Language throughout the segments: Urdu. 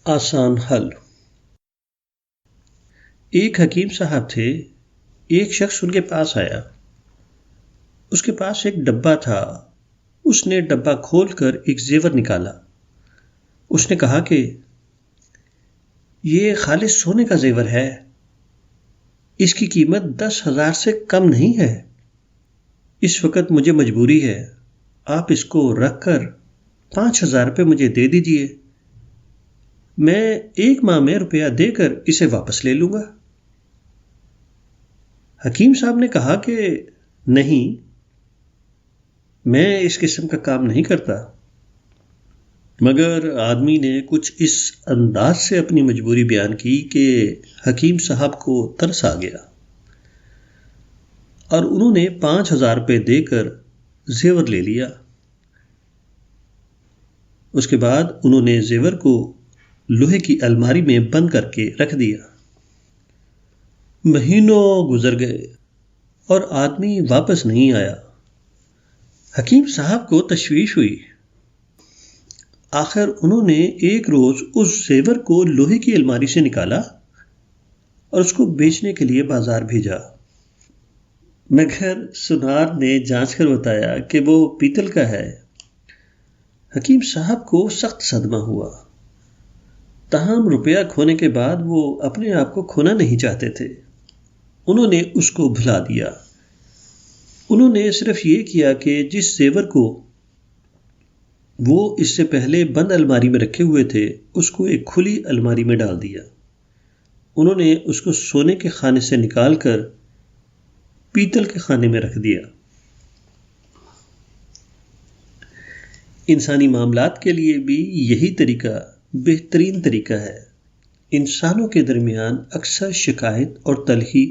آسان حل۔ ایک حکیم صاحب تھے۔ ایک شخص ان کے پاس آیا۔ اس کے پاس ایک ڈبہ تھا۔ اس نے ڈبہ کھول کر ایک زیور نکالا۔ اس نے کہا کہ یہ خالص سونے کا زیور ہے، اس کی قیمت 10,000 سے کم نہیں ہے۔ اس وقت مجھے مجبوری ہے، آپ اس کو رکھ کر 5,000 روپے مجھے دے دیجئے، میں 1 ماہ میں روپیہ دے کر اسے واپس لے لوں گا۔ حکیم صاحب نے کہا کہ نہیں، میں اس قسم کا کام نہیں کرتا۔ مگر آدمی نے کچھ اس انداز سے اپنی مجبوری بیان کی کہ حکیم صاحب کو ترس آ گیا، اور انہوں نے 5,000 روپے دے کر زیور لے لیا۔ اس کے بعد انہوں نے زیور کو لوہے کی الماری میں بند کر کے رکھ دیا۔ مہینوں گزر گئے اور آدمی واپس نہیں آیا۔ حکیم صاحب کو تشویش ہوئی۔ آخر انہوں نے ایک روز اس زیور کو لوہے کی الماری سے نکالا اور اس کو بیچنے کے لیے بازار بھیجا، مگر سنار نے جانچ کر بتایا کہ وہ پیتل کا ہے۔ حکیم صاحب کو سخت صدمہ ہوا، تاہم روپیہ کھونے کے بعد وہ اپنے آپ کو کھونا نہیں چاہتے تھے۔ انہوں نے اس کو بھلا دیا۔ انہوں نے صرف یہ کیا کہ جس زیور کو وہ اس سے پہلے بند الماری میں رکھے ہوئے تھے، اس کو ایک کھلی الماری میں ڈال دیا۔ انہوں نے اس کو سونے کے خانے سے نکال کر پیتل کے خانے میں رکھ دیا۔ انسانی معاملات کے لیے بھی یہی طریقہ بہترین طریقہ ہے۔ انسانوں کے درمیان اکثر شکایت اور تلخی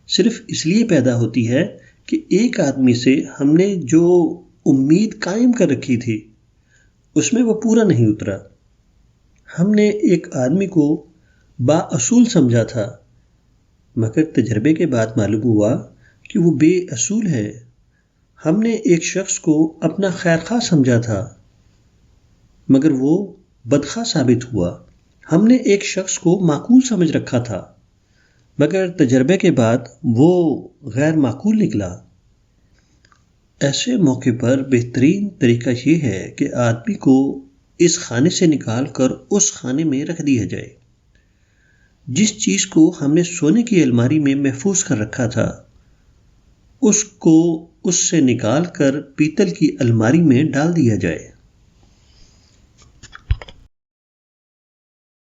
صرف اس لیے پیدا ہوتی ہے کہ ایک آدمی سے ہم نے جو امید قائم کر رکھی تھی اس میں وہ پورا نہیں اترا۔ ہم نے ایک آدمی کو با اصول سمجھا تھا، مگر تجربے کے بعد معلوم ہوا کہ وہ بے اصول ہے۔ ہم نے ایک شخص کو اپنا خیرخواہ سمجھا تھا، مگر وہ بدخواہ ثابت ہوا۔ ہم نے ایک شخص کو معقول سمجھ رکھا تھا، مگر تجربے کے بعد وہ غیر معقول نکلا۔ ایسے موقع پر بہترین طریقہ یہ ہے کہ آدمی کو اس خانے سے نکال کر اس خانے میں رکھ دیا جائے۔ جس چیز کو ہم نے سونے کی الماری میں محفوظ کر رکھا تھا، اس کو اس سے نکال کر پیتل کی الماری میں ڈال دیا جائے۔